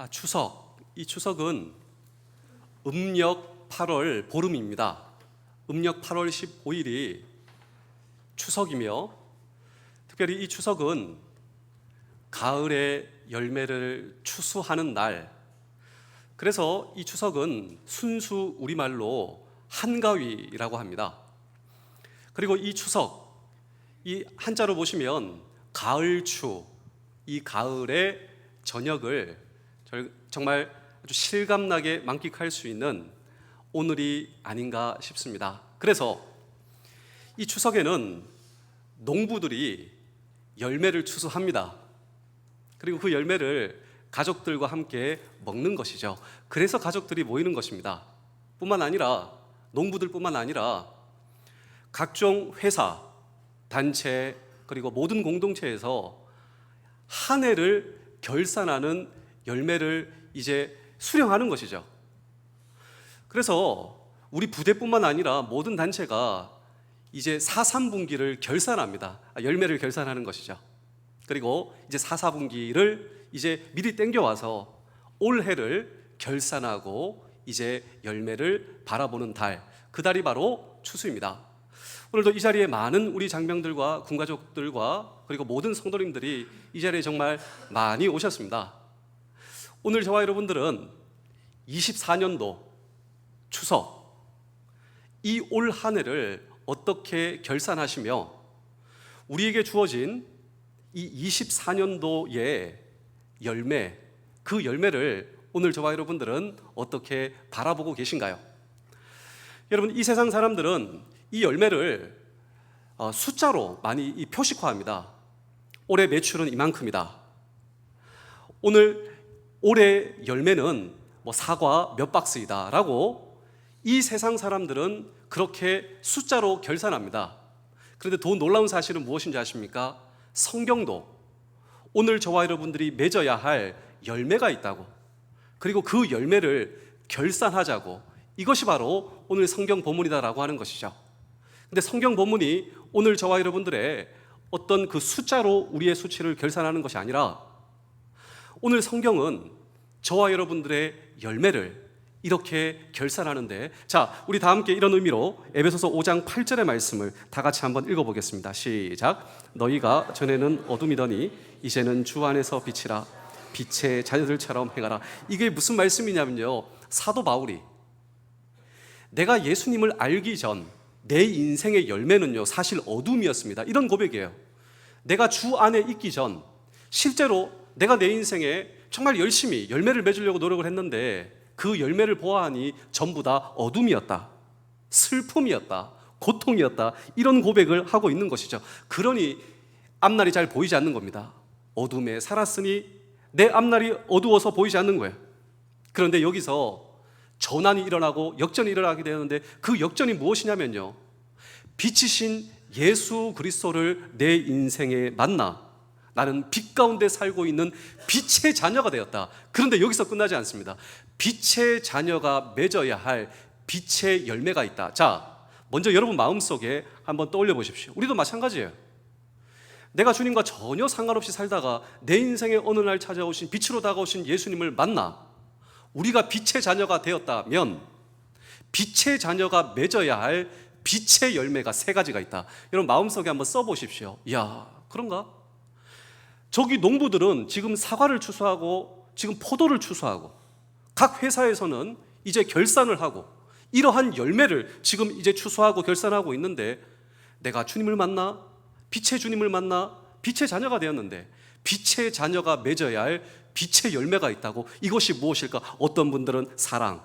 추석. 이 추석은 음력 8월 보름입니다. 음력 8월 15일이 추석이며, 특별히 이 추석은 가을의 열매를 추수하는 날. 그래서 이 추석은 순수 우리말로 한가위라고 합니다. 그리고 이 추석, 이 한자로 보시면 가을추, 이 가을의 저녁을 정말 아주 실감나게 만끽할 수 있는 오늘이 아닌가 싶습니다. 그래서 이 추석에는 농부들이 열매를 추수합니다. 그리고 그 열매를 가족들과 함께 먹는 것이죠. 그래서 가족들이 모이는 것입니다. 뿐만 아니라 농부들뿐만 아니라 각종 회사, 단체, 그리고 모든 공동체에서 한 해를 결산하는 열매를 이제 수령하는 것이죠. 그래서 우리 부대뿐만 아니라 모든 단체가 이제 4.3분기를 결산합니다. 열매를 결산하는 것이죠. 그리고 이제 4.4분기를 이제 미리 땡겨와서 올해를 결산하고 이제 열매를 바라보는 달, 그 달이 바로 추수입니다. 오늘도 이 자리에 많은 우리 장병들과 군가족들과 그리고 모든 성도님들이 이 자리에 정말 많이 오셨습니다. 오늘 저와 여러분들은 24년도 추석, 이 올 한 해를 어떻게 결산하시며 우리에게 주어진 이 24년도의 열매, 그 열매를 오늘 저와 여러분들은 어떻게 바라보고 계신가요? 여러분, 이 세상 사람들은 이 열매를 숫자로 많이 표식화합니다. 올해 매출은 이만큼이다. 올해 열매는 사과 몇 박스이다 라고 이 세상 사람들은 그렇게 숫자로 결산합니다. 그런데 더 놀라운 사실은 무엇인지 아십니까? 성경도 오늘 저와 여러분들이 맺어야 할 열매가 있다고, 그리고 그 열매를 결산하자고, 이것이 바로 오늘 성경 본문이다라고 하는 것이죠. 근데 성경 본문이 오늘 저와 여러분들의 어떤 그 숫자로 우리의 수치를 결산하는 것이 아니라 오늘 성경은 저와 여러분들의 열매를 이렇게 결산하는데, 자, 우리 다 함께 이런 의미로 에베소서 5장 8절의 말씀을 다 같이 한번 읽어보겠습니다. 시작. 너희가 전에는 어둠이더니 이제는 주 안에서 빛이라, 빛의 자녀들처럼 행하라. 이게 무슨 말씀이냐면요, 사도 바울이 내가 예수님을 알기 전 내 인생의 열매는요 사실 어둠이었습니다, 이런 고백이에요. 내가 주 안에 있기 전 실제로 내가 내 인생에 정말 열심히 열매를 맺으려고 노력을 했는데 그 열매를 보아하니 전부 다 어둠이었다, 슬픔이었다, 고통이었다, 이런 고백을 하고 있는 것이죠. 그러니 앞날이 잘 보이지 않는 겁니다. 어둠에 살았으니 내 앞날이 어두워서 보이지 않는 거예요. 그런데 여기서 전환이 일어나고 역전이 일어나게 되는데 그 역전이 무엇이냐면요, 빛이신 예수 그리스도를 내 인생에 만나 나는 빛 가운데 살고 있는 빛의 자녀가 되었다. 그런데 여기서 끝나지 않습니다. 빛의 자녀가 맺어야 할 빛의 열매가 있다. 자, 먼저 여러분 마음속에 한번 떠올려 보십시오. 우리도 마찬가지예요. 내가 주님과 전혀 상관없이 살다가 내 인생에 어느 날 찾아오신 빛으로 다가오신 예수님을 만나 우리가 빛의 자녀가 되었다면 빛의 자녀가 맺어야 할 빛의 열매가 3가지가 있다. 여러분 마음속에 한번 써보십시오. 이야, 그런가? 저기 농부들은 지금 사과를 추수하고 지금 포도를 추수하고 각 회사에서는 이제 결산을 하고 이러한 열매를 지금 이제 추수하고 결산하고 있는데, 내가 주님을 만나 빛의 주님을 만나 빛의 자녀가 되었는데 빛의 자녀가 맺어야 할 빛의 열매가 있다고. 이것이 무엇일까? 어떤 분들은 사랑,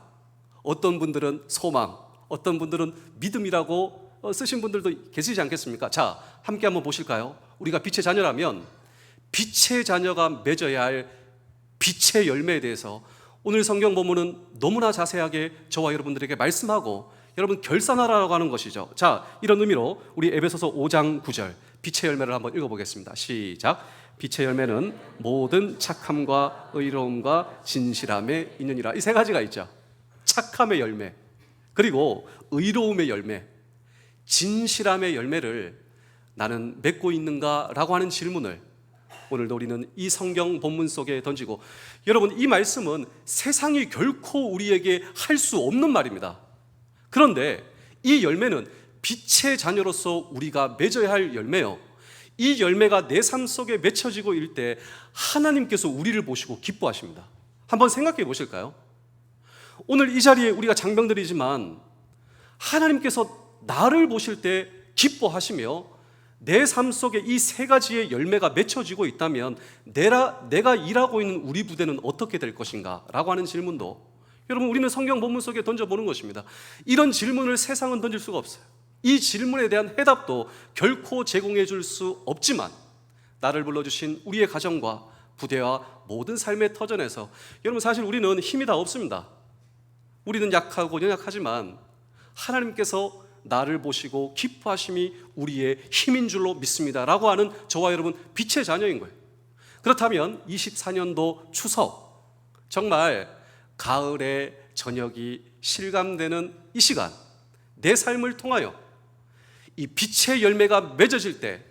어떤 분들은 소망, 어떤 분들은 믿음이라고 쓰신 분들도 계시지 않겠습니까? 자, 함께 한번 보실까요? 우리가 빛의 자녀라면 빛의 자녀가 맺어야 할 빛의 열매에 대해서 오늘 성경 본문은 너무나 자세하게 저와 여러분들에게 말씀하고 여러분 결산하라고 하는 것이죠. 자, 이런 의미로 우리 에베소서 5장 9절 빛의 열매를 한번 읽어보겠습니다. 시작. 빛의 열매는 모든 착함과 의로움과 진실함의 인연이라. 이 3가지가 있죠. 착함의 열매, 그리고 의로움의 열매, 진실함의 열매를 나는 맺고 있는가? 라고 하는 질문을 오늘도 우리는 이 성경 본문 속에 던지고, 여러분, 이 말씀은 세상이 결코 우리에게 할 수 없는 말입니다. 그런데 이 열매는 빛의 자녀로서 우리가 맺어야 할 열매요, 이 열매가 내 삶 속에 맺혀지고 있을 때 하나님께서 우리를 보시고 기뻐하십니다. 한번 생각해 보실까요? 오늘 이 자리에 우리가 장병들이지만 하나님께서 나를 보실 때 기뻐하시며 내 삶 속에 이 세 가지의 열매가 맺혀지고 있다면 내가 일하고 있는 우리 부대는 어떻게 될 것인가? 라고 하는 질문도, 여러분, 우리는 성경 본문 속에 던져보는 것입니다. 이런 질문을 세상은 던질 수가 없어요. 이 질문에 대한 해답도 결코 제공해 줄 수 없지만, 나를 불러주신 우리의 가정과 부대와 모든 삶의 터전에서, 여러분, 사실 우리는 힘이 다 없습니다. 우리는 약하고 연약하지만 하나님께서 나를 보시고 기뻐하심이 우리의 힘인 줄로 믿습니다 라고 하는 저와 여러분, 빛의 자녀인 거예요. 그렇다면 24년도 추석, 정말 가을의 저녁이 실감되는 이 시간, 내 삶을 통하여 이 빛의 열매가 맺어질 때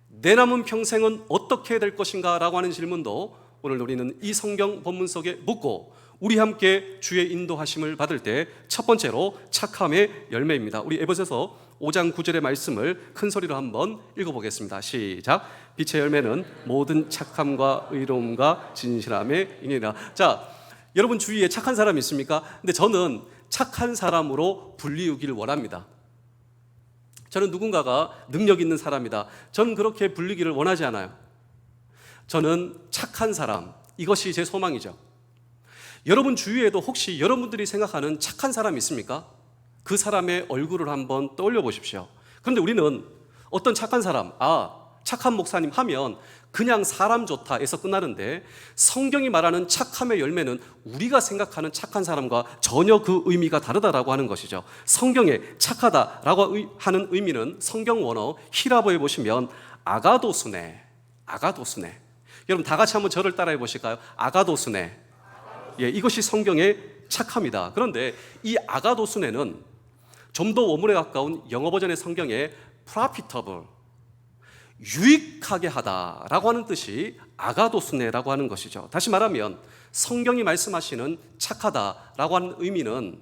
내 남은 평생은 어떻게 될 것인가 라고 하는 질문도 오늘 우리는 이 성경 본문 속에 묻고, 우리 함께 주의 인도하심을 받을 때 첫 번째로 착함의 열매입니다. 우리 에베소서 5장 9절의 말씀을 큰 소리로 한번 읽어보겠습니다. 시작. 빛의 열매는 모든 착함과 의로움과 진실함의 인이라. 자, 여러분 주위에 착한 사람 있습니까? 근데 저는 착한 사람으로 불리우기를 원합니다. 저는 누군가가 능력 있는 사람이다, 저는 그렇게 불리기를 원하지 않아요. 저는 착한 사람, 이것이 제 소망이죠. 여러분 주위에도 혹시 여러분들이 생각하는 착한 사람 있습니까? 그 사람의 얼굴을 한번 떠올려 보십시오. 그런데 우리는 어떤 착한 사람, 착한 목사님 하면 그냥 사람 좋다에서 끝나는데, 성경이 말하는 착함의 열매는 우리가 생각하는 착한 사람과 전혀 그 의미가 다르다라고 하는 것이죠. 성경에 착하다라고 하는 의미는 성경 원어 히라보에 보시면 아가도스네. 여러분 다 같이 한번 저를 따라해 보실까요? 아가도스네. 예, 이것이 성경의 착함이다. 그런데 이 아가도스네는 좀 더 원문에 가까운 영어 버전의 성경에 profitable, 유익하게 하다라고 하는 뜻이 아가도스네라고 하는 것이죠. 다시 말하면 성경이 말씀하시는 착하다라고 하는 의미는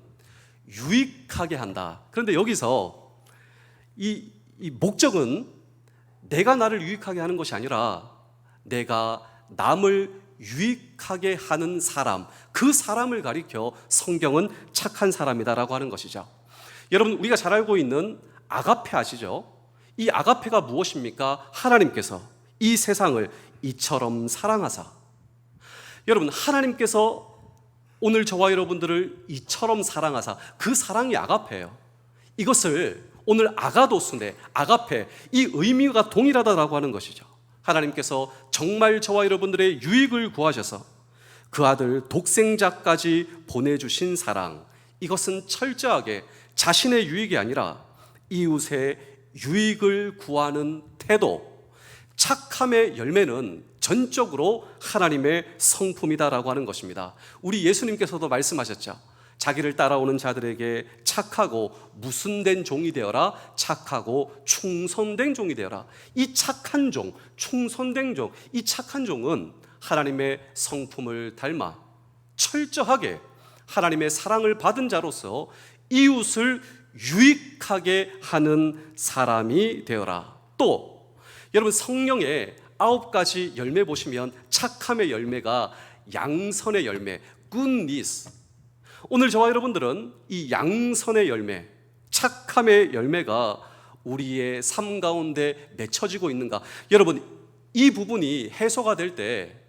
유익하게 한다. 그런데 여기서 이 목적은 내가 나를 유익하게 하는 것이 아니라 내가 남을 유익하게 하는 사람, 그 사람을 가리켜 성경은 착한 사람이다라고 하는 것이죠. 여러분 우리가 잘 알고 있는 아가페 아시죠? 이 아가페가 무엇입니까? 하나님께서 이 세상을 이처럼 사랑하사. 여러분 하나님께서 오늘 저와 여러분들을 이처럼 사랑하사, 그 사랑이 아가페예요. 이것을 오늘 아가도스네, 아가페, 이 의미가 동일하다라고 하는 것이죠. 하나님께서 정말 저와 여러분들의 유익을 구하셔서 그 아들 독생자까지 보내주신 사랑, 이것은 철저하게 자신의 유익이 아니라 이웃의 유익을 구하는 태도, 착함의 열매는 전적으로 하나님의 성품이다라고 하는 것입니다. 우리 예수님께서도 말씀하셨죠. 자기를 따라오는 자들에게 착하고 무순된 종이 되어라, 착하고 충성된 종이 되어라. 이 착한 종, 충성된 종, 이 착한 종은 하나님의 성품을 닮아 철저하게 하나님의 사랑을 받은 자로서 이웃을 유익하게 하는 사람이 되어라. 또 여러분 성령의 9가지 열매 보시면 착함의 열매가 양선의 열매, goodness. 오늘 저와 여러분들은 이 양선의 열매, 착함의 열매가 우리의 삶 가운데 맺혀지고 있는가? 여러분 이 부분이 해소가 될 때,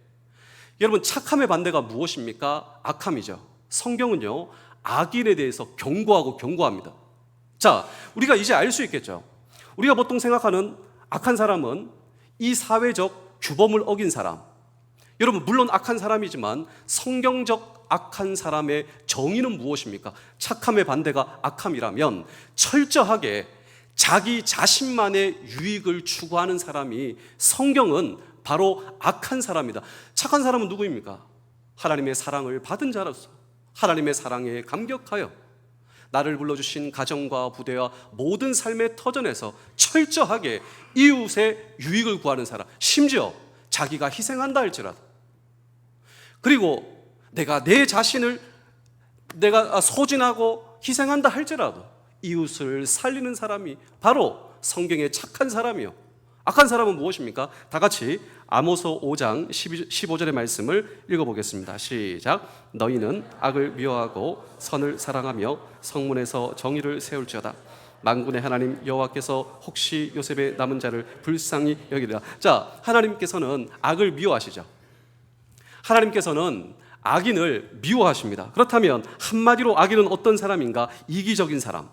여러분 착함의 반대가 무엇입니까? 악함이죠. 성경은요 악인에 대해서 경고합니다. 자, 우리가 이제 알 수 있겠죠. 우리가 보통 생각하는 악한 사람은 이 사회적 규범을 어긴 사람. 여러분 물론 악한 사람이지만 성경적 악한 사람의 정의는 무엇입니까? 착함의 반대가 악함이라면 철저하게 자기 자신만의 유익을 추구하는 사람이 성경은 바로 악한 사람이다. 착한 사람은 누구입니까? 하나님의 사랑을 받은 자로서 하나님의 사랑에 감격하여 나를 불러주신 가정과 부대와 모든 삶의 터전에서 철저하게 이웃의 유익을 구하는 사람, 심지어 자기가 희생한다 할지라도, 그리고 내가 내 자신을 내가 소진하고 희생한다 할지라도 이웃을 살리는 사람이 바로 성경의 착한 사람이요. 악한 사람은 무엇입니까? 다 같이 아모스 5장 15절의 말씀을 읽어보겠습니다. 시작. 너희는 악을 미워하고 선을 사랑하며 성문에서 정의를 세울지어다. 만군의 하나님 여호와께서 혹시 요셉의 남은 자를 불쌍히 여기리라. 자, 하나님께서는 악을 미워하시죠. 하나님께서는 악인을 미워하십니다. 그렇다면 한마디로 악인은 어떤 사람인가? 이기적인 사람,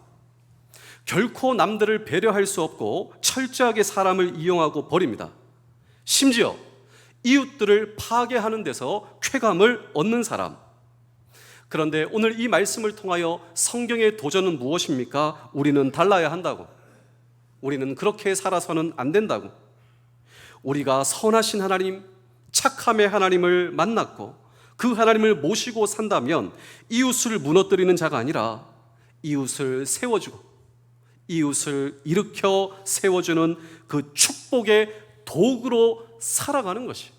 결코 남들을 배려할 수 없고 철저하게 사람을 이용하고 버립니다. 심지어 이웃들을 파괴하는 데서 쾌감을 얻는 사람. 그런데 오늘 이 말씀을 통하여 성경의 도전은 무엇입니까? 우리는 달라야 한다고, 우리는 그렇게 살아서는 안 된다고. 우리가 선하신 하나님, 착함의 하나님을 만났고 그 하나님을 모시고 산다면 이웃을 무너뜨리는 자가 아니라 이웃을 세워주고 이웃을 일으켜 세워주는 그 축복의 도구로 살아가는 것이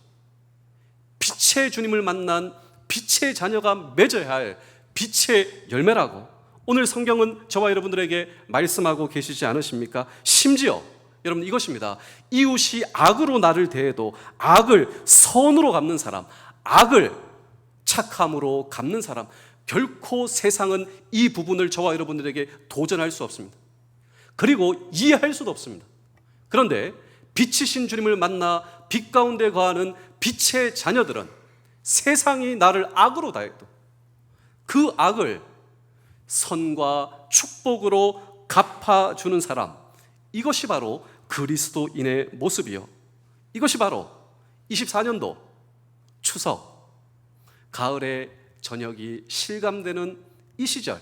빛의 주님을 만난 빛의 자녀가 맺어야 할 빛의 열매라고 오늘 성경은 저와 여러분들에게 말씀하고 계시지 않으십니까? 심지어 여러분 이것입니다. 이웃이 악으로 나를 대해도 악을 선으로 갚는 사람, 악을 착함으로 갚는 사람, 결코 세상은 이 부분을 저와 여러분들에게 도전할 수 없습니다. 그리고 이해할 수도 없습니다. 그런데 빛이신 주님을 만나 빛 가운데 거하는 빛의 자녀들은 세상이 나를 악으로 다해도 그 악을 선과 축복으로 갚아주는 사람, 이것이 바로 그리스도인의 모습이요, 이것이 바로 24년도 추석 가을의 저녁이 실감되는 이 시절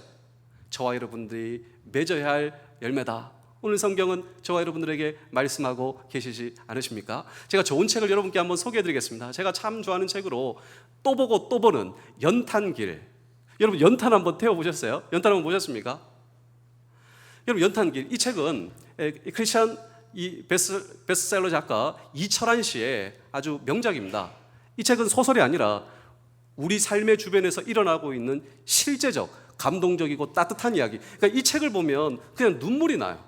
저와 여러분들이 맺어야 할 열매다. 오늘 성경은 저와 여러분들에게 말씀하고 계시지 않으십니까? 제가 좋은 책을 여러분께 한번 소개해드리겠습니다. 제가 참 좋아하는 책으로 또 보고 또 보는 연탄길. 여러분 연탄 한번 태워보셨어요? 연탄 한번 보셨습니까? 여러분 연탄길, 이 책은 크리스천 이 베스트셀러 작가 이철환 씨의 아주 명작입니다. 이 책은 소설이 아니라 우리 삶의 주변에서 일어나고 있는 실제적, 감동적이고 따뜻한 이야기. 그러니까 이 책을 보면 그냥 눈물이 나요.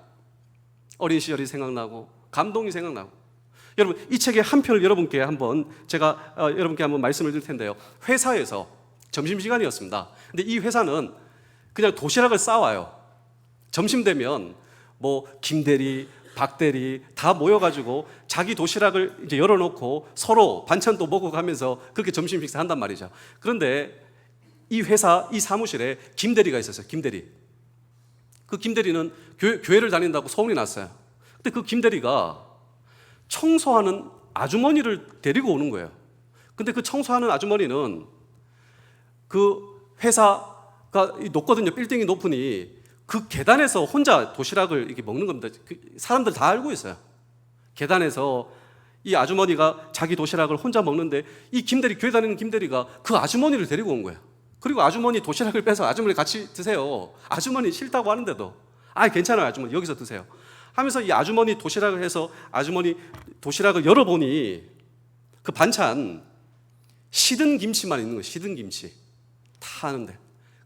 어린 시절이 생각나고 감동이 생각나고. 여러분 이 책의 한 편을 여러분께 한번 제가 여러분께 한번 말씀을 드릴 텐데요. 회사에서 점심시간이었습니다. 근데 이 회사는 그냥 도시락을 싸와요. 점심 되면 뭐 김대리, 박대리 다 모여가지고 자기 도시락을 이제 열어놓고 서로 반찬도 먹고 가면서 그렇게 점심 식사 한단 말이죠. 그런데 이 회사, 이 사무실에 김대리가 있었어요. 김대리. 그 김대리는 교회를 다닌다고 소문이 났어요. 근데 그 김대리가 청소하는 아주머니를 데리고 오는 거예요. 근데 그 청소하는 아주머니는 그 회사가 높거든요. 빌딩이 높으니 그 계단에서 혼자 도시락을 이렇게 먹는 겁니다. 사람들 다 알고 있어요. 계단에서 이 아주머니가 자기 도시락을 혼자 먹는데 이 김대리, 교회 다니는 김대리가 그 아주머니를 데리고 온 거예요. 그리고 아주머니 도시락을 빼서 아주머니 같이 드세요. 아주머니 싫다고 하는데도 괜찮아요 아주머니 여기서 드세요 하면서 이 아주머니 도시락을 해서 아주머니 도시락을 열어보니 그 반찬 시든 김치만 있는 거예요. 시든 김치 다 하는데,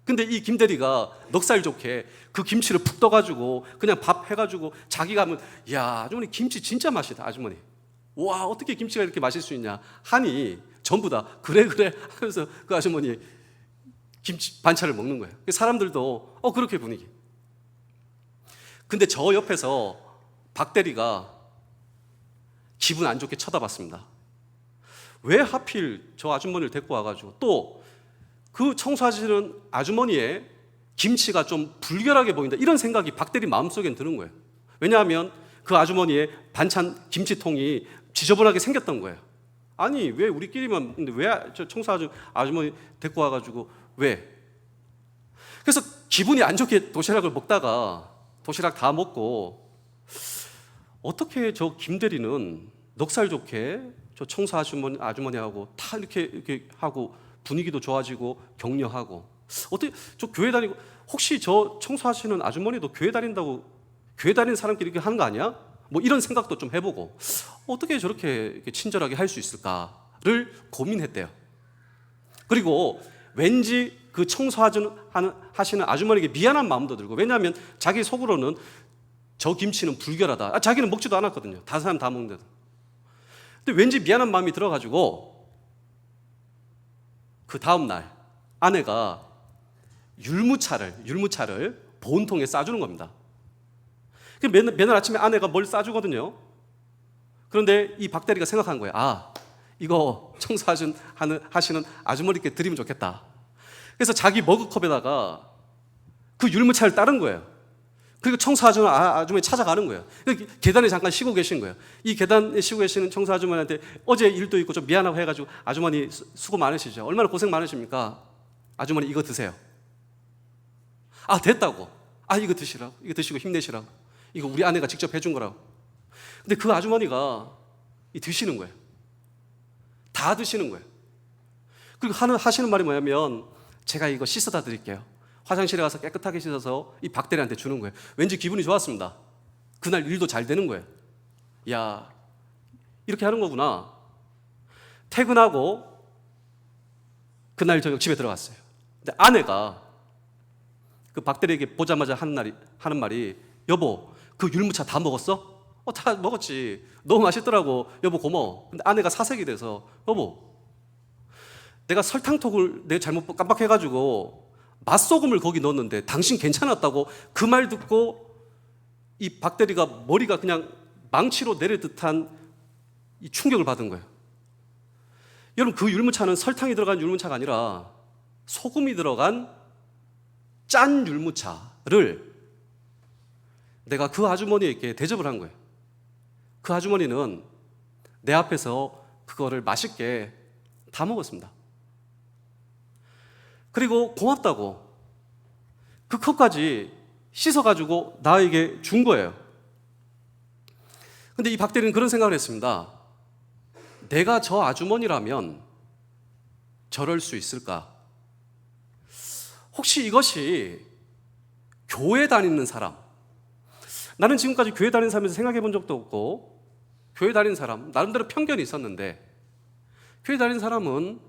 근데 이 김대리가 넉살 좋게 그 김치를 푹 떠가지고 그냥 밥 해가지고 자기가 하면 야 아주머니 김치 진짜 맛있다 아주머니, 와 어떻게 김치가 이렇게 맛있을 수 있냐 하니 전부 다 그래 하면서 그 아주머니 김치 반찬을 먹는 거예요. 사람들도 그렇게 분위기. 근데 저 옆에서 박 대리가 기분 안 좋게 쳐다봤습니다. 왜 하필 저 아주머니를 데리고 와가지고 또 그 청소하시는 아주머니의 김치가 좀 불결하게 보인다, 이런 생각이 박 대리 마음속엔 드는 거예요. 왜냐하면 그 아주머니의 반찬 김치통이 지저분하게 생겼던 거예요. 아니 왜 우리끼리만, 근데 왜 저 청소하는 아주머니 데리고 와가지고 왜? 그래서 기분이 안 좋게 도시락을 먹다가 도시락 다 먹고 어떻게 저 김대리는 넉살 좋게 저 청소 아주머니하고 다 이렇게 하고 분위기도 좋아지고 격려하고, 어떻게 저 교회 다니고 혹시 저 청소하시는 아주머니도 교회 다닌다고 교회 다니는 사람끼리 이렇게 하는 거 아니야? 뭐 이런 생각도 좀 해보고 어떻게 저렇게 이렇게 친절하게 할 수 있을까를 고민했대요. 그리고 왠지 그 청소하시는 아주머니에게 미안한 마음도 들고, 왜냐하면 자기 속으로는 저 김치는 불결하다. 자기는 먹지도 않았거든요. 다른 사람 다 먹는데도. 근데 왠지 미안한 마음이 들어가지고 그 다음 날 아내가 율무차를 보온통에 싸주는 겁니다. 매날 아침에 아내가 뭘 싸주거든요. 그런데 이 박대리가 생각한 거예요. 이거 청소하시는 아주머니께 드리면 좋겠다. 그래서 자기 머그컵에다가 그 율무차를 따른 거예요. 그리고 청소하시는 아주머니 찾아가는 거예요. 계단에 잠깐 쉬고 계신 거예요. 이 계단에 쉬고 계시는 청소 아주머니한테 어제 일도 있고 좀 미안하고 해가지고, 아주머니 수고 많으시죠? 얼마나 고생 많으십니까? 아주머니 이거 드세요. 됐다고. 이거 드시라고. 이거 드시고 힘내시라고. 이거 우리 아내가 직접 해준 거라고. 근데 그 아주머니가 드시는 거예요. 다 드시는 거예요. 그리고 하시는 말이 뭐냐면, 제가 이거 씻어다 드릴게요. 화장실에 가서 깨끗하게 씻어서 이 박대리한테 주는 거예요. 왠지 기분이 좋았습니다. 그날 일도 잘 되는 거예요. 야, 이렇게 하는 거구나. 퇴근하고 그날 저녁 집에 들어갔어요. 근데 아내가 그 박대리에게 보자마자 하는 말이, 여보, 그 율무차 다 먹었어? 다 먹었지. 너무 맛있더라고. 여보 고마워. 근데 아내가 사색이 돼서, 여보, 내가 설탕통을 내가 잘못 깜빡해가지고 맛소금을 거기 넣었는데 당신 괜찮았다고. 그 말 듣고 이 박대리가 머리가 그냥 망치로 내릴 듯한 이 충격을 받은 거예요. 여러분, 그 율무차는 설탕이 들어간 율무차가 아니라 소금이 들어간 짠 율무차를 내가 그 아주머니에게 대접을 한 거예요. 그 아주머니는 내 앞에서 그거를 맛있게 다 먹었습니다. 그리고 고맙다고 그 컵까지 씻어가지고 나에게 준 거예요. 근데 이 박대리는 그런 생각을 했습니다. 내가 저 아주머니라면 저럴 수 있을까? 혹시 이것이 교회 다니는 사람, 나는 지금까지 교회 다니는 사람에서 생각해 본 적도 없고, 교회 다니는 사람, 나름대로 편견이 있었는데, 교회 다니는 사람은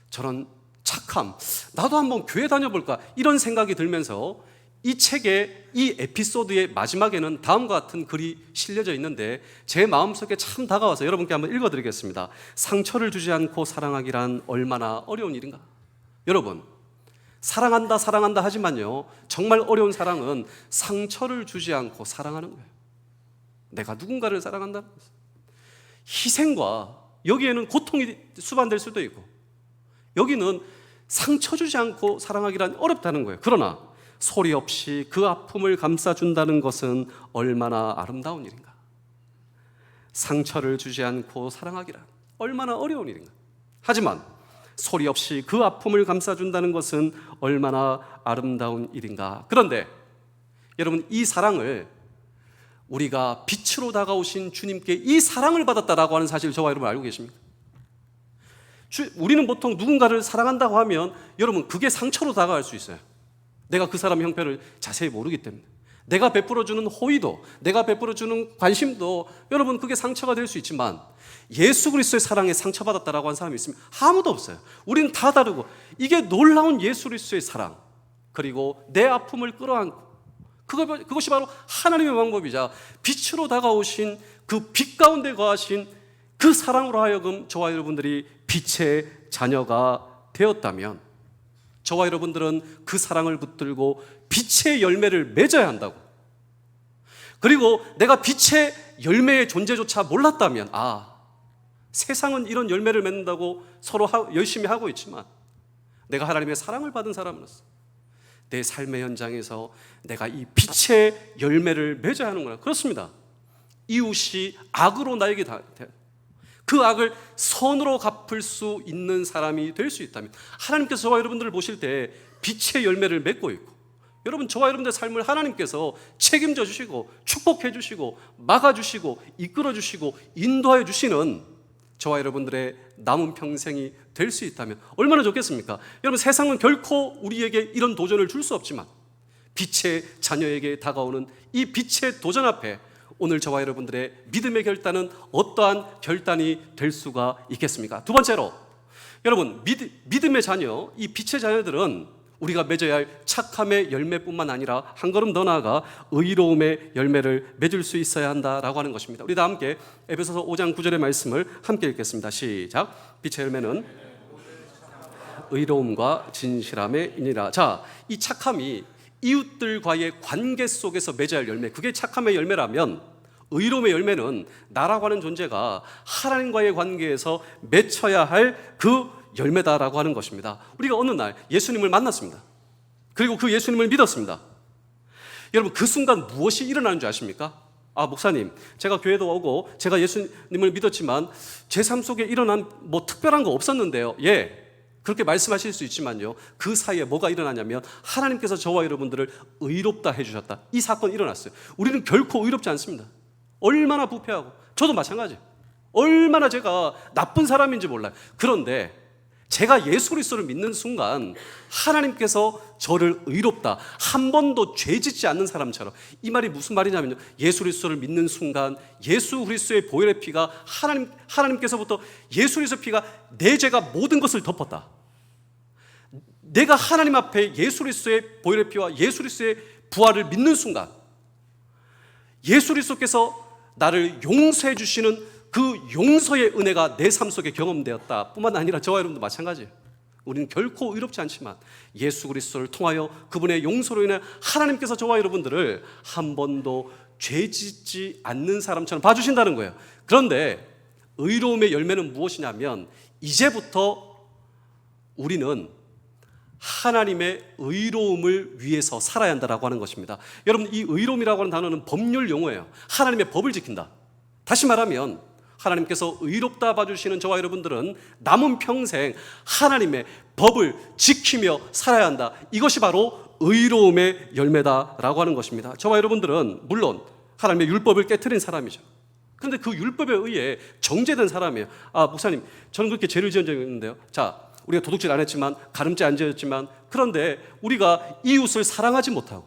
저런 착함, 나도 한번 교회 다녀볼까, 이런 생각이 들면서 이 책의 이 에피소드의 마지막에는 다음과 같은 글이 실려져 있는데 제 마음속에 참 다가와서 여러분께 한번 읽어드리겠습니다. 상처를 주지 않고 사랑하기란 얼마나 어려운 일인가. 여러분, 사랑한다 하지만요, 정말 어려운 사랑은 상처를 주지 않고 사랑하는 거예요. 내가 누군가를 사랑한다는 것은 희생과, 여기에는 고통이 수반될 수도 있고, 여기는 상처 주지 않고 사랑하기란 어렵다는 거예요. 그러나 소리 없이 그 아픔을 감싸준다는 것은 얼마나 아름다운 일인가. 상처를 주지 않고 사랑하기란 얼마나 어려운 일인가. 하지만 소리 없이 그 아픔을 감싸준다는 것은 얼마나 아름다운 일인가. 그런데 여러분, 이 사랑을 우리가 빛으로 다가오신 주님께 이 사랑을 받았다라고 하는 사실을 저와 여러분 알고 계십니까? 우리는 보통 누군가를 사랑한다고 하면 여러분, 그게 상처로 다가갈 수 있어요. 내가 그 사람의 형편을 자세히 모르기 때문에. 내가 베풀어주는 호의도, 내가 베풀어주는 관심도 여러분, 그게 상처가 될 수 있지만, 예수 그리스도의 사랑에 상처받았다라고 하는 사람이 있으면 아무도 없어요. 우리는 다 다르고, 이게 놀라운 예수 그리스도의 사랑, 그리고 내 아픔을 끌어안고, 그것이 바로 하나님의 방법이자 빛으로 다가오신 그 빛 가운데 거하신 그 사랑으로 하여금 저와 여러분들이 빛의 자녀가 되었다면, 저와 여러분들은 그 사랑을 붙들고 빛의 열매를 맺어야 한다고. 그리고 내가 빛의 열매의 존재조차 몰랐다면, 세상은 이런 열매를 맺는다고 서로 열심히 하고 있지만, 내가 하나님의 사랑을 받은 사람으로서 내 삶의 현장에서 내가 이 빛의 열매를 맺어야 하는구나. 그렇습니다. 이웃이 악으로 나에게 그 악을 선으로 갚을 수 있는 사람이 될 수 있다면, 하나님께서 저와 여러분들을 보실 때 빛의 열매를 맺고 있고, 여러분, 저와 여러분들의 삶을 하나님께서 책임져 주시고 축복해 주시고 막아주시고 이끌어 주시고 인도하여 주시는 저와 여러분들의 남은 평생이 될 수 있다면 얼마나 좋겠습니까? 여러분, 세상은 결코 우리에게 이런 도전을 줄 수 없지만 빛의 자녀에게 다가오는 이 빛의 도전 앞에 오늘 저와 여러분들의 믿음의 결단은 어떠한 결단이 될 수가 있겠습니까? 두 번째로, 여러분, 믿음의 자녀, 이 빛의 자녀들은 우리가 맺어야 할 착함의 열매뿐만 아니라 한 걸음 더 나아가 의로움의 열매를 맺을 수 있어야 한다라고 하는 것입니다. 우리 다 함께 에베소서 5장 9절의 말씀을 함께 읽겠습니다. 시작. 빛의 열매는 의로움과 진실함이니라. 자, 이 착함이 이웃들과의 관계 속에서 맺어야 할 열매, 그게 착함의 열매라면 의로움의 열매는 나라고 하는 존재가 하나님과의 관계에서 맺혀야 할 그 열매다라고 하는 것입니다. 우리가 어느 날 예수님을 만났습니다. 그리고 그 예수님을 믿었습니다. 여러분, 그 순간 무엇이 일어나는 줄 아십니까? 목사님, 제가 교회도 오고 제가 예수님을 믿었지만 제 삶 속에 일어난 특별한 거 없었는데요. 예, 그렇게 말씀하실 수 있지만요, 그 사이에 뭐가 일어나냐면 하나님께서 저와 여러분들을 의롭다 해주셨다. 이 사건이 일어났어요. 우리는 결코 의롭지 않습니다. 얼마나 부패하고, 저도 마찬가지예요. 얼마나 제가 나쁜 사람인지 몰라요. 그런데 제가 예수 그리스도를 믿는 순간 하나님께서 저를 의롭다, 한 번도 죄 짓지 않는 사람처럼, 이 말이 무슨 말이냐면요, 예수 그리스도를 믿는 순간 예수 그리스도의 보혈의 피가 하나님께서부터 예수 그리스도의 피가 내 죄가 모든 것을 덮었다. 내가 하나님 앞에 예수 그리스도의 보혈의 피와 예수 그리스도의 부활을 믿는 순간 예수 그리스도께서 나를 용서해 주시는 그 용서의 은혜가 내 삶 속에 경험되었다 뿐만 아니라 저와 여러분도 마찬가지예요. 우리는 결코 의롭지 않지만 예수 그리스도를 통하여 그분의 용서로 인해 하나님께서 저와 여러분들을 한 번도 죄 짓지 않는 사람처럼 봐주신다는 거예요. 그런데 의로움의 열매는 무엇이냐면 이제부터 우리는 하나님의 의로움을 위해서 살아야 한다라고 하는 것입니다. 여러분, 이 의로움이라고 하는 단어는 법률 용어예요. 하나님의 법을 지킨다. 다시 말하면 하나님께서 의롭다 봐주시는 저와 여러분들은 남은 평생 하나님의 법을 지키며 살아야 한다. 이것이 바로 의로움의 열매다라고 하는 것입니다. 저와 여러분들은 물론 하나님의 율법을 깨트린 사람이죠. 그런데 그 율법에 의해 정죄된 사람이에요. 목사님, 저는 그렇게 죄를 지은 적이 있는데요. 자, 우리가 도둑질 안 했지만, 가늠죄 안 지었지만, 그런데 우리가 이웃을 사랑하지 못하고,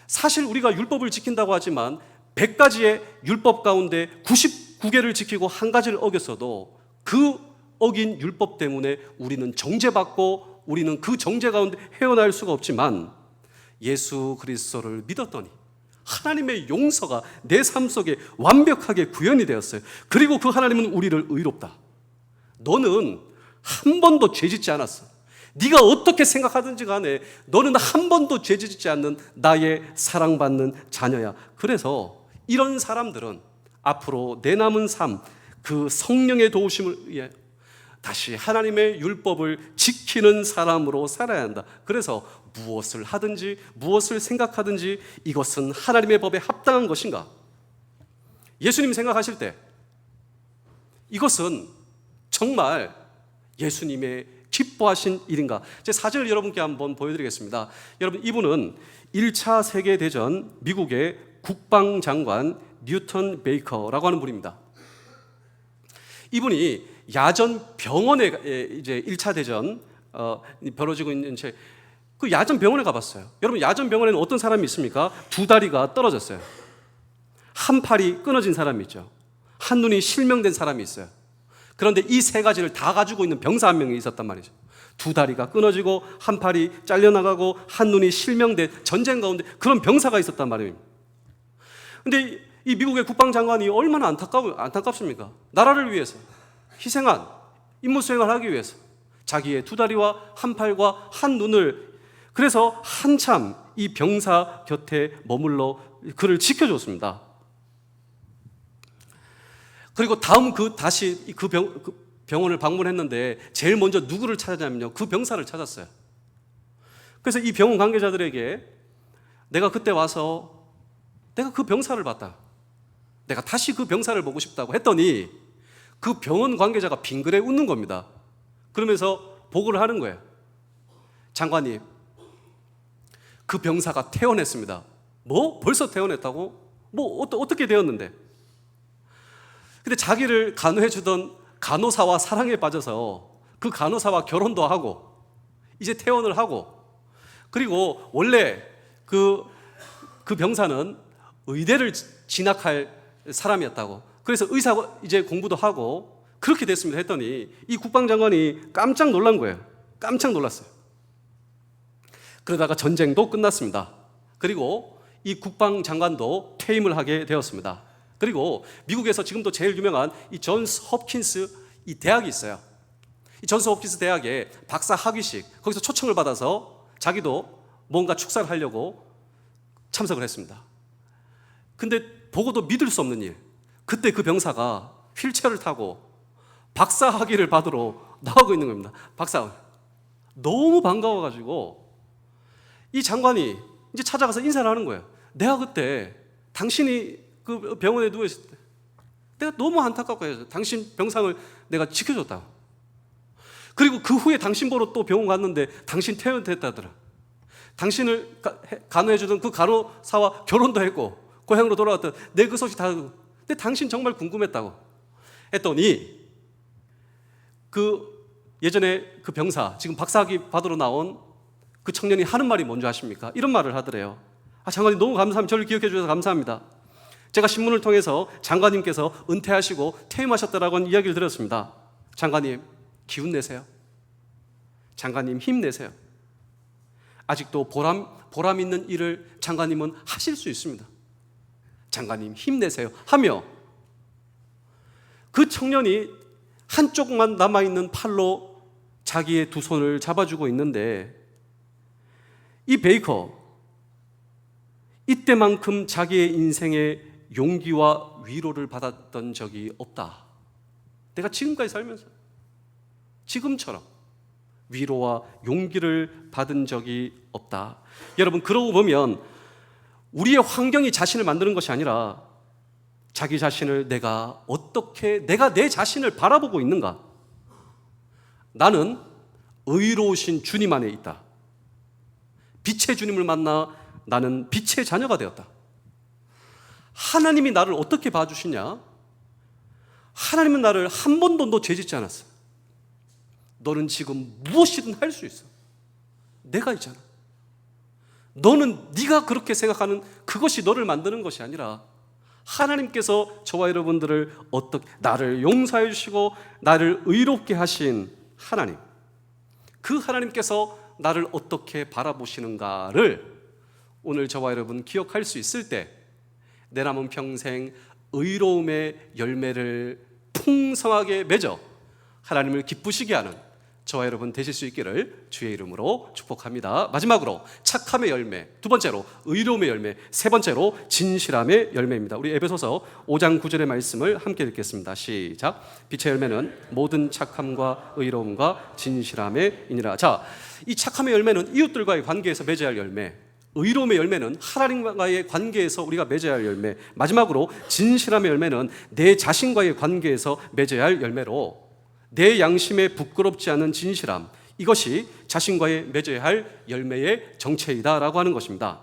사실 우리가 율법을 지킨다고 하지만 100가지의 율법 가운데 99개를 지키고 한 가지를 어겼어도 그 어긴 율법 때문에 우리는 정죄받고 우리는 그 정죄 가운데 헤어날 수가 없지만 예수 그리스도를 믿었더니 하나님의 용서가 내 삶 속에 완벽하게 구현이 되었어요. 그리고 그 하나님은 우리를 의롭다. 너는 한 번도 죄짓지 않았어. 네가 어떻게 생각하든지 간에 너는 한 번도 죄짓지 않는 나의 사랑받는 자녀야. 그래서 이런 사람들은 앞으로 내 남은 삶, 그 성령의 도우심을 위해 다시 하나님의 율법을 지키는 사람으로 살아야 한다. 그래서 무엇을 하든지 무엇을 생각하든지 이것은 하나님의 법에 합당한 것인가? 예수님 생각하실 때 이것은 정말 예수님의 기뻐하신 일인가? 제 사진을 여러분께 한번 보여드리겠습니다. 여러분, 이분은 1차 세계대전 미국의 국방장관 뉴턴 베이커라고 하는 분입니다. 이분이 야전 병원에 이제 1차 대전 벌어지고 있는 그 야전 병원에 가봤어요. 여러분, 야전 병원에는 어떤 사람이 있습니까? 두 다리가 떨어졌어요. 한 팔이 끊어진 사람이 있죠. 한 눈이 실명된 사람이 있어요. 그런데 이 세 가지를 다 가지고 있는 병사 한 명이 있었단 말이죠. 두 다리가 끊어지고 한 팔이 잘려나가고 한 눈이 실명된 전쟁 가운데 그런 병사가 있었단 말입니다. 근데 이 미국의 국방장관이 얼마나 안타깝습니까? 나라를 위해서 희생한 임무 수행을 하기 위해서 자기의 두 다리와 한 팔과 한 눈을, 그래서 한참 이 병사 곁에 머물러 그를 지켜줬습니다. 그리고 다음 다시 그 병원을 방문했는데 제일 먼저 누구를 찾았냐면요, 그 병사를 찾았어요. 그래서 이 병원 관계자들에게 내가 그때 와서 내가 그 병사를 봤다, 내가 다시 그 병사를 보고 싶다고 했더니 그 병원 관계자가 빙그레 웃는 겁니다. 그러면서 보고를 하는 거예요. 장관님, 그 병사가 퇴원했습니다. 뭐? 벌써 퇴원했다고? 뭐 어떻게 되었는데? 근데 자기를 간호해주던 간호사와 사랑에 빠져서 그 간호사와 결혼도 하고 이제 퇴원을 하고, 그리고 원래 그 병사는 의대를 진학할 사람이었다고. 그래서 의사 이제 공부도 하고 그렇게 됐습니다 했더니 이 국방장관이 깜짝 놀란 거예요. 깜짝 놀랐어요. 그러다가 전쟁도 끝났습니다. 그리고 이 국방장관도 퇴임을 하게 되었습니다. 그리고 미국에서 지금도 제일 유명한 이 존스 홉킨스 이 대학이 있어요. 이 존스 홉킨스 대학에 박사 학위식 거기서 초청을 받아서 자기도 뭔가 축사를 하려고 참석을 했습니다. 근데 보고도 믿을 수 없는 일. 그때 그 병사가 휠체어를 타고 박사 학위를 받으러 나오고 있는 겁니다. 박사 학위. 너무 반가워가지고 이 장관이 이제 찾아가서 인사를 하는 거예요. 내가 그때 당신이 그 병원에 누워있을 때 내가 너무 안타깝고 해서 당신 병상을 내가 지켜줬다. 그리고 그 후에 당신 보러 또 병원 갔는데 당신 퇴원됐다더라. 당신을 간호해주던 그 간호사와 결혼도 했고 고향으로 돌아왔던 내 그 소식 다 듣고 근데 당신 정말 궁금했다고 했더니 그 예전에 그 병사 지금 박사학위 받으러 나온 그 청년이 하는 말이 뭔지 아십니까? 이런 말을 하더래요. 장관님 너무 감사합니다. 저를 기억해 주셔서 감사합니다. 제가 신문을 통해서 장관님께서 은퇴하시고 퇴임하셨다라고 하는 이야기를 들었습니다. 장관님 기운 내세요. 장관님 힘내세요. 아직도 보람 있는 일을 장관님은 하실 수 있습니다. 장관님 힘내세요 하며 그 청년이 한쪽만 남아있는 팔로 자기의 두 손을 잡아주고 있는데 이 베이커 이때만큼 자기의 인생에 용기와 위로를 받았던 적이 없다. 내가 지금까지 살면서 지금처럼 위로와 용기를 받은 적이 없다. 여러분 그러고 보면 우리의 환경이 자신을 만드는 것이 아니라 자기 자신을 내가 내 자신을 바라보고 있는가? 나는 의로우신 주님 안에 있다. 빛의 주님을 만나 나는 빛의 자녀가 되었다. 하나님이 나를 어떻게 봐주시냐? 하나님은 나를 한 번도 너 죄짓지 않았어. 너는 지금 무엇이든 할 수 있어. 내가 있잖아. 너는 네가 그렇게 생각하는 그것이 너를 만드는 것이 아니라 하나님께서 저와 여러분들을 나를 용서해 주시고 나를 의롭게 하신 하나님, 그 하나님께서 나를 어떻게 바라보시는가를 오늘 저와 여러분 기억할 수 있을 때 내 남은 평생 의로움의 열매를 풍성하게 맺어 하나님을 기쁘시게 하는 저와 여러분 되실 수 있기를 주의 이름으로 축복합니다. 마지막으로 착함의 열매, 두 번째로 의로움의 열매, 세 번째로 진실함의 열매입니다. 우리 에베소서 5장 9절의 말씀을 함께 읽겠습니다. 시작. 빛의 열매는 모든 착함과 의로움과 진실함에이니라. 자, 이 착함의 열매는 이웃들과의 관계에서 맺어야 할 열매, 의로움의 열매는 하나님과의 관계에서 우리가 맺어야 할 열매, 마지막으로 진실함의 열매는 내 자신과의 관계에서 맺어야 할 열매로 내 양심에 부끄럽지 않은 진실함, 이것이 자신과의 맺어야 할 열매의 정체이다라고 하는 것입니다.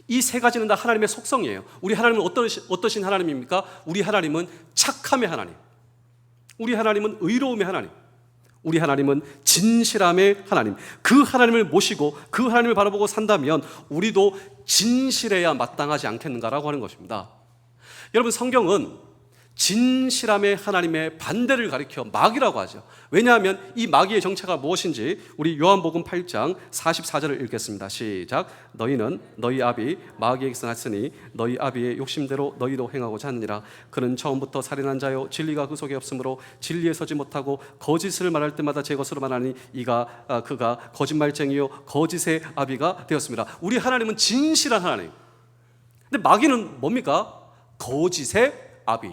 이 세 가지는 다 하나님의 속성이에요. 우리 하나님은 어떠신 하나님입니까? 우리 하나님은 착함의 하나님, 우리 하나님은 의로움의 하나님, 우리 하나님은 진실함의 하나님. 그 하나님을 모시고 그 하나님을 바라보고 산다면 우리도 진실해야 마땅하지 않겠는가라고 하는 것입니다. 여러분 성경은 진실함의 하나님의 반대를 가리켜 마귀라고 하죠. 왜냐하면 이 마귀의 정체가 무엇인지 우리 요한복음 8장 44절을 읽겠습니다. 시작. 너희는 너희 아비 마귀에게서 났으니 너희 아비의 욕심대로 너희도 행하고자 하느니라. 그는 처음부터 살인한 자요 진리가 그 속에 없으므로 진리에 서지 못하고 거짓을 말할 때마다 제 것으로 말하니 그가 거짓말쟁이요 거짓의 아비가 되었습니다. 우리 하나님은 진실한 하나님. 근데 마귀는 뭡니까? 거짓의 아비.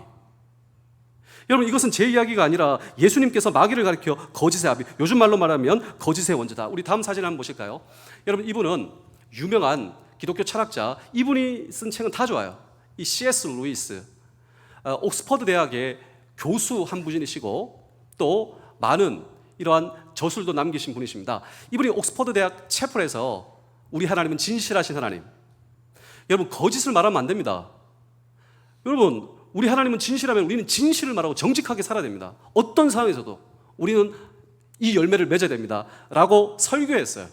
여러분 이것은 제 이야기가 아니라 예수님께서 마귀를 가리켜 거짓의 아비, 요즘 말로 말하면 거짓의 원조다. 우리 다음 사진 한번 보실까요? 여러분 이분은 유명한 기독교 철학자, 이분이 쓴 책은 다 좋아요. 이 C.S. 루이스, 옥스퍼드 대학의 교수 한 분이시고 또 많은 이러한 저술도 남기신 분이십니다. 이분이 옥스퍼드 대학 채플에서 우리 하나님은 진실하신 하나님, 여러분 거짓을 말하면 안 됩니다. 여러분 우리 하나님은 진실하면 우리는 진실을 말하고 정직하게 살아야 됩니다. 어떤 상황에서도 우리는 이 열매를 맺어야 됩니다 라고 설교했어요.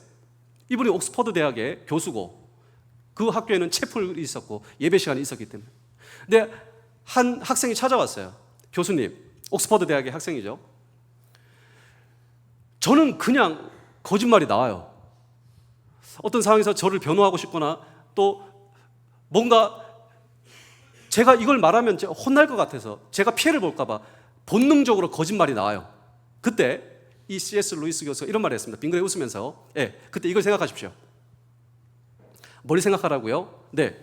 이분이 옥스퍼드 대학의 교수고 그 학교에는 채플이 있었고 예배 시간이 있었기 때문에. 근데 한 학생이 찾아왔어요. 교수님, 옥스퍼드 대학의 학생이죠. 저는 그냥 거짓말이 나와요. 어떤 상황에서 저를 변호하고 싶거나 또 뭔가 제가 이걸 말하면 혼날 것 같아서 제가 피해를 볼까 봐 본능적으로 거짓말이 나와요. 그때 이 C.S. 루이스 교수가 이런 말을 했습니다. 빙그레 웃으면서. 그때 이걸 생각하십시오. 뭘 생각하라고요? 네.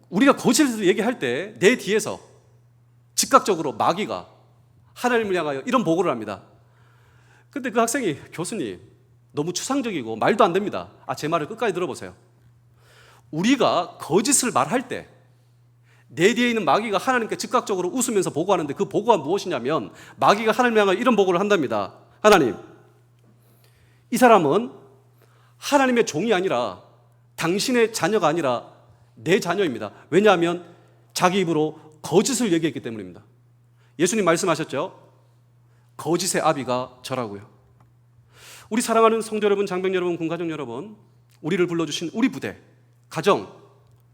우리가 거짓을 얘기할 때 내 뒤에서 즉각적으로 마귀가 하나님을 향하여 이런 보고를 합니다. 근데 그 학생이 교수님 너무 추상적이고 말도 안 됩니다. 제 말을 끝까지 들어보세요. 우리가 거짓을 말할 때 내 뒤에 있는 마귀가 하나님께 즉각적으로 웃으면서 보고하는데 그 보고가 무엇이냐면 마귀가 하나님을 향하여 이런 보고를 한답니다. 하나님, 이 사람은 하나님의 종이 아니라 당신의 자녀가 아니라 내 자녀입니다. 왜냐하면 자기 입으로 거짓을 얘기했기 때문입니다. 예수님 말씀하셨죠? 거짓의 아비가 저라고요. 우리 사랑하는 성도 여러분, 장병 여러분, 군가족 여러분, 우리를 불러주신 우리 부대, 가정,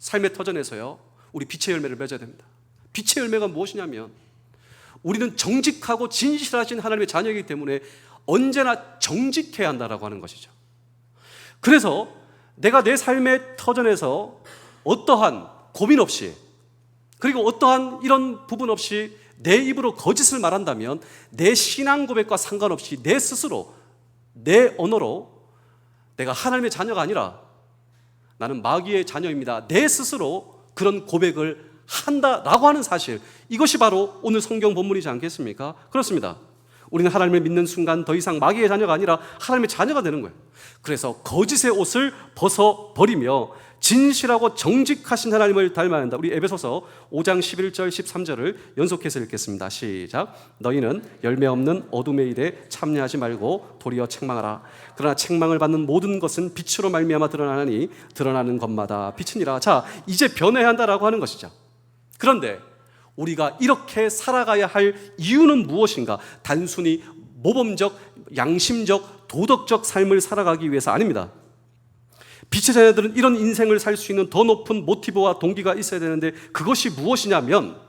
삶의 터전에서요, 우리 빛의 열매를 맺어야 됩니다. 빛의 열매가 무엇이냐면 우리는 정직하고 진실하신 하나님의 자녀이기 때문에 언제나 정직해야 한다라고 하는 것이죠. 그래서 내가 내 삶의 터전에서 어떠한 고민 없이 그리고 어떠한 이런 부분 없이 내 입으로 거짓을 말한다면 내 신앙 고백과 상관없이 내 스스로 내 언어로 내가 하나님의 자녀가 아니라 나는 마귀의 자녀입니다. 내 스스로 그런 고백을 한다라고 하는 사실, 이것이 바로 오늘 성경 본문이지 않겠습니까? 그렇습니다. 우리는 하나님을 믿는 순간 더 이상 마귀의 자녀가 아니라 하나님의 자녀가 되는 거예요. 그래서 거짓의 옷을 벗어버리며 진실하고 정직하신 하나님을 닮아야 한다. 우리 에베소서 5장 11절 13절을 연속해서 읽겠습니다. 시작. 너희는 열매 없는 어둠의 일에 참여하지 말고 도리어 책망하라. 그러나 책망을 받는 모든 것은 빛으로 말미암아 드러나니 드러나는 것마다 빛이니라. 자, 이제 변해야 한다라고 하는 것이죠. 그런데 우리가 이렇게 살아가야 할 이유는 무엇인가? 단순히 모범적, 양심적, 도덕적 삶을 살아가기 위해서 아닙니다. 빛의 자녀들은 이런 인생을 살 수 있는 더 높은 모티브와 동기가 있어야 되는데 그것이 무엇이냐면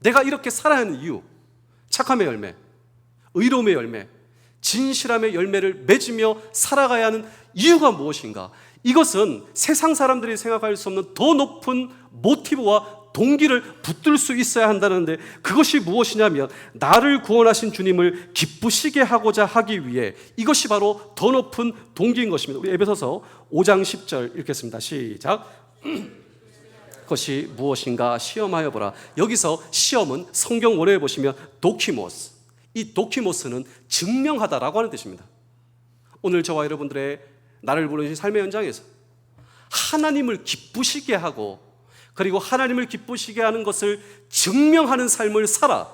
내가 이렇게 살아야 하는 이유, 착함의 열매, 의로움의 열매, 진실함의 열매를 맺으며 살아가야 하는 이유가 무엇인가? 이것은 세상 사람들이 생각할 수 없는 더 높은 모티브와 동기를 붙들 수 있어야 한다는데 그것이 무엇이냐면 나를 구원하신 주님을 기쁘시게 하고자 하기 위해 이것이 바로 더 높은 동기인 것입니다. 우리 에베소서 5장 10절 읽겠습니다. 시작. 그것이 무엇인가 시험하여 보라. 여기서 시험은 성경 원어에 보시면 도키모스, 이 도키모스는 증명하다라고 하는 뜻입니다. 오늘 저와 여러분들의 나를 부르신 삶의 현장에서 하나님을 기쁘시게 하고 그리고 하나님을 기쁘시게 하는 것을 증명하는 삶을 살아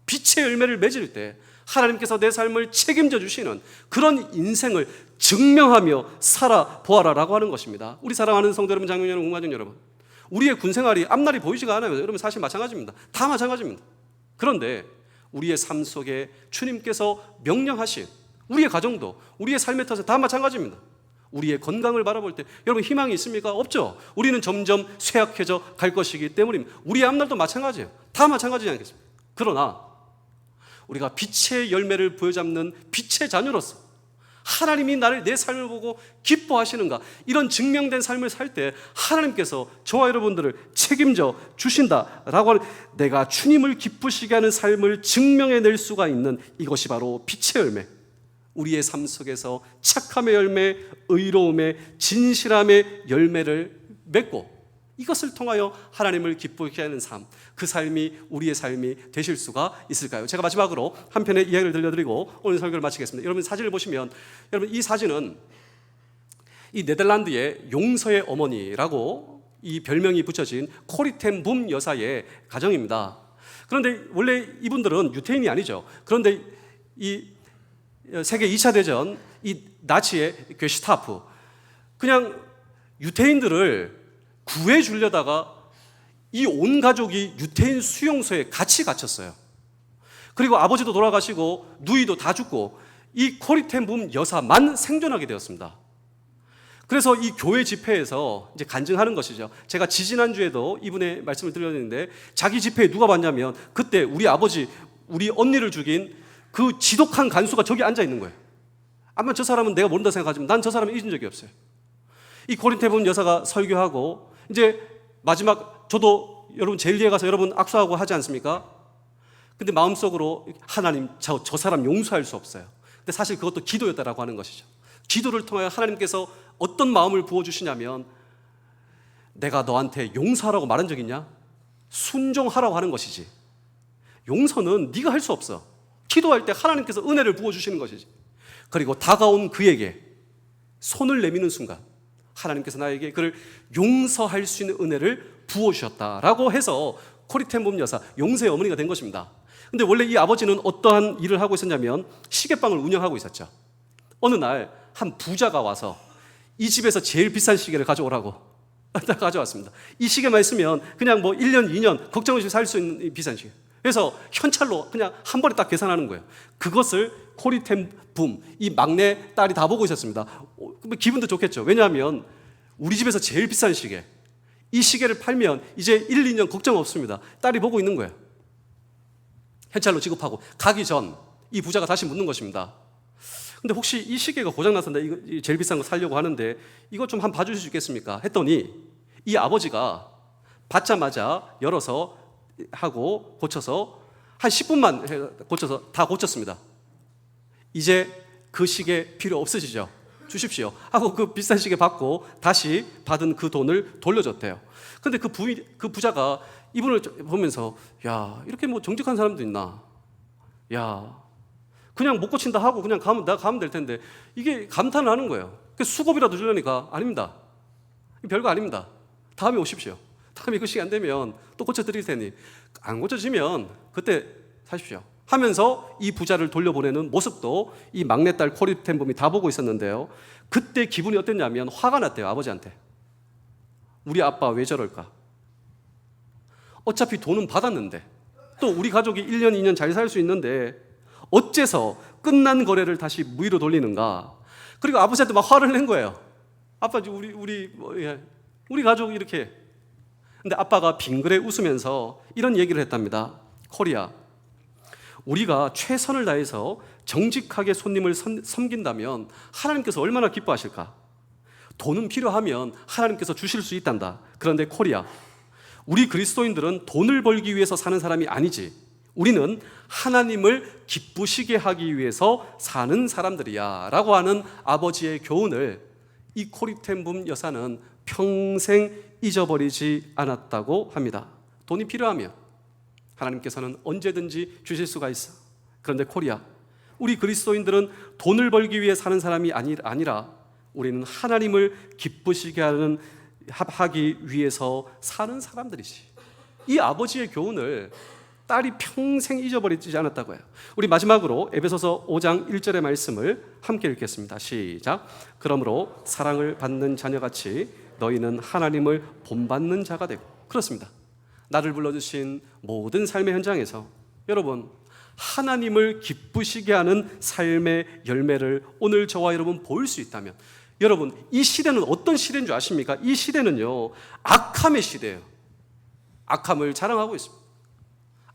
빛의 열매를 맺을 때 하나님께서 내 삶을 책임져 주시는 그런 인생을 증명하며 살아보아라라고 하는 것입니다. 우리 사랑하는 성도 여러분, 장로님 여러분, 공가족 여러분, 우리의 군생활이 앞날이 보이지가 않아요. 여러분 사실 마찬가지입니다. 다 마찬가지입니다. 그런데 우리의 삶 속에 주님께서 명령하신 우리의 가정도 우리의 삶의 탓에 다 마찬가지입니다. 우리의 건강을 바라볼 때 여러분 희망이 있습니까? 없죠. 우리는 점점 쇠약해져 갈 것이기 때문입니다. 우리의 앞날도 마찬가지예요. 다 마찬가지지 않겠습니까? 그러나 우리가 빛의 열매를 부여잡는 빛의 자녀로서 하나님이 나를 내 삶을 보고 기뻐하시는가, 이런 증명된 삶을 살 때 하나님께서 저와 여러분들을 책임져 주신다라고 하는, 내가 주님을 기쁘시게 하는 삶을 증명해낼 수가 있는 이것이 바로 빛의 열매, 우리의 삶 속에서 착함의 열매, 의로움의, 진실함의 열매를 맺고 이것을 통하여 하나님을 기쁘게 하는 삶, 그 삶이 우리의 삶이 되실 수가 있을까요? 제가 마지막으로 한 편의 이야기를 들려드리고 오늘 설교를 마치겠습니다. 여러분 사진을 보시면, 여러분 이 사진은 이 네덜란드의 용서의 어머니라고 이 별명이 붙여진 코리 텐 붐 여사의 가정입니다. 그런데 원래 이분들은 유태인이 아니죠. 그런데 이 세계 2차 대전 이 나치의 게슈타프, 그냥 유태인들을 구해 주려다가 이 온 가족이 유태인 수용소에 같이 갇혔어요. 그리고 아버지도 돌아가시고 누이도 다 죽고 이 코리 텐 붐 여사만 생존하게 되었습니다. 그래서 이 교회 집회에서 이제 간증하는 것이죠. 제가 지지난주에도 이분의 말씀을 드렸는데 자기 집회에 누가 왔냐면 그때 우리 아버지, 우리 언니를 죽인 그 지독한 간수가 저기 앉아 있는 거예요. 아마 저 사람은 내가 모른다 생각하지만 난 저 사람을 잊은 적이 없어요. 이 고린토에 본 여사가 설교하고 이제 마지막 저도 여러분 제일리에 가서 여러분 악수하고 하지 않습니까? 근데 마음속으로 하나님 저 사람 용서할 수 없어요. 근데 사실 그것도 기도였다라고 하는 것이죠. 기도를 통하여 하나님께서 어떤 마음을 부어주시냐면 내가 너한테 용서하라고 말한 적 있냐? 순종하라고 하는 것이지. 용서는 네가 할 수 없어. 기도할 때 하나님께서 은혜를 부어주시는 것이지. 그리고 다가온 그에게 손을 내미는 순간 하나님께서 나에게 그를 용서할 수 있는 은혜를 부어주셨다라고 해서 코리텐봄 여사 용서의 어머니가 된 것입니다. 근데 원래 이 아버지는 어떠한 일을 하고 있었냐면 시계방을 운영하고 있었죠. 어느 날 한 부자가 와서 이 집에서 제일 비싼 시계를 가져오라고 가져왔습니다. 이 시계만 있으면 그냥 뭐 1년, 2년 걱정 없이 살 수 있는 비싼 시계. 그래서 현찰로 그냥 한 번에 딱 계산하는 거예요. 그것을 코리텐붐, 이 막내 딸이 다 보고 있었습니다. 기분도 좋겠죠. 왜냐하면 우리 집에서 제일 비싼 시계, 이 시계를 팔면 이제 1, 2년 걱정 없습니다. 딸이 보고 있는 거예요. 현찰로 지급하고 가기 전 이 부자가 다시 묻는 것입니다. 근데 혹시 이 시계가 고장났는데 이거 제일 비싼 거 사려고 하는데 이거 좀 한번 봐주실 수 있겠습니까? 했더니 이 아버지가 받자마자 열어서 하고 고쳐서 한 10분만 고쳐서 다 고쳤습니다. 이제 그 시계 필요 없으시죠? 주십시오 하고 그 비싼 시계 받고 다시 받은 그 돈을 돌려줬대요. 근데 그 부자가 이분을 보면서 야, 이렇게 뭐 정직한 사람도 있나? 야, 그냥 못 고친다 하고 그냥 내가 가면 될 텐데 이게 감탄을 하는 거예요. 수고비라도 주려니까 아닙니다. 별거 아닙니다. 다음에 오십시오. 다음에 그 시간 되면 또 고쳐드릴 테니 안 고쳐지면 그때 사십시오 하면서 이 부자를 돌려보내는 모습도 이 막내딸 코리텐봄이 다 보고 있었는데요. 그때 기분이 어땠냐면 화가 났대요. 아버지한테. 우리 아빠 왜 저럴까? 어차피 돈은 받았는데 또 우리 가족이 1년, 2년 잘 살 수 있는데 어째서 끝난 거래를 다시 무위로 돌리는가? 그리고 아버지한테 막 화를 낸 거예요. 아빠, 우리 가족 이렇게. 근데 아빠가 빙그레 웃으면서 이런 얘기를 했답니다. 코리아, 우리가 최선을 다해서 정직하게 손님을 섬긴다면 하나님께서 얼마나 기뻐하실까? 돈은 필요하면 하나님께서 주실 수 있단다. 그런데 코리아, 우리 그리스도인들은 돈을 벌기 위해서 사는 사람이 아니지. 우리는 하나님을 기쁘시게 하기 위해서 사는 사람들이야 라고 하는 아버지의 교훈을 이 코리텐붐 여사는 평생 잊어버리지 않았다고 합니다. 돈이 필요하면 하나님께서는 언제든지 주실 수가 있어. 그런데 코리아, 우리 그리스도인들은 돈을 벌기 위해 사는 사람이 아니라 우리는 하나님을 기쁘시게 하기 위해서 사는 사람들이지. 이 아버지의 교훈을 딸이 평생 잊어버리지 않았다고 해요. 우리 마지막으로 에베소서 5장 1절의 말씀을 함께 읽겠습니다. 시작. 그러므로 사랑을 받는 자녀같이 너희는 하나님을 본받는 자가 되고. 그렇습니다. 나를 불러주신 모든 삶의 현장에서 여러분 하나님을 기쁘시게 하는 삶의 열매를 오늘 저와 여러분 볼 수 있다면, 여러분 이 시대는 어떤 시대인 줄 아십니까? 이 시대는요 악함의 시대예요. 악함을 자랑하고 있습니다.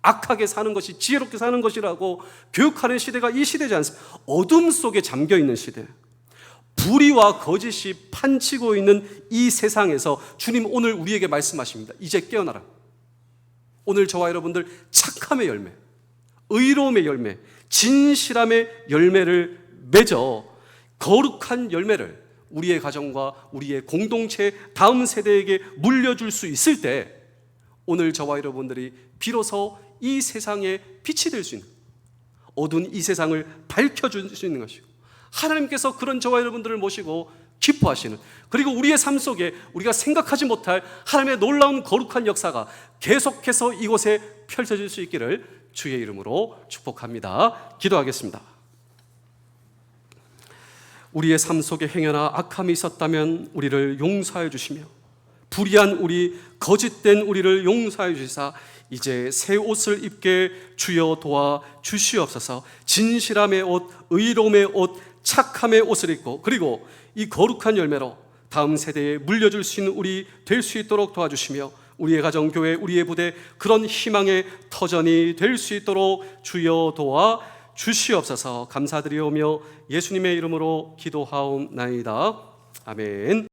악하게 사는 것이 지혜롭게 사는 것이라고 교육하는 시대가 이 시대지 않습니까? 어둠 속에 잠겨있는 시대, 불의와 거짓이 판치고 있는 이 세상에서 주님 오늘 우리에게 말씀하십니다. 이제 깨어나라. 오늘 저와 여러분들 착함의 열매, 의로움의 열매, 진실함의 열매를 맺어 거룩한 열매를 우리의 가정과 우리의 공동체 다음 세대에게 물려줄 수 있을 때 오늘 저와 여러분들이 비로소 이 세상에 빛이 될 수 있는, 어두운 이 세상을 밝혀줄 수 있는 것이고, 하나님께서 그런 저와 여러분들을 모시고 기뻐하시는, 그리고 우리의 삶 속에 우리가 생각하지 못할 하나님의 놀라운 거룩한 역사가 계속해서 이곳에 펼쳐질 수 있기를 주의 이름으로 축복합니다. 기도하겠습니다. 우리의 삶 속에 행여나 악함이 있었다면 우리를 용서하여 주시며, 불의한 우리, 거짓된 우리를 용서하여 주시사 이제 새 옷을 입게 주여 도와 주시옵소서. 진실함의 옷, 의로움의 옷, 착함의 옷을 입고, 그리고 이 거룩한 열매로 다음 세대에 물려줄 수 있는 우리 될 수 있도록 도와주시며 우리의 가정, 교회, 우리의 부대 그런 희망의 터전이 될 수 있도록 주여 도와 주시옵소서. 감사드리오며 예수님의 이름으로 기도하옵나이다. 아멘.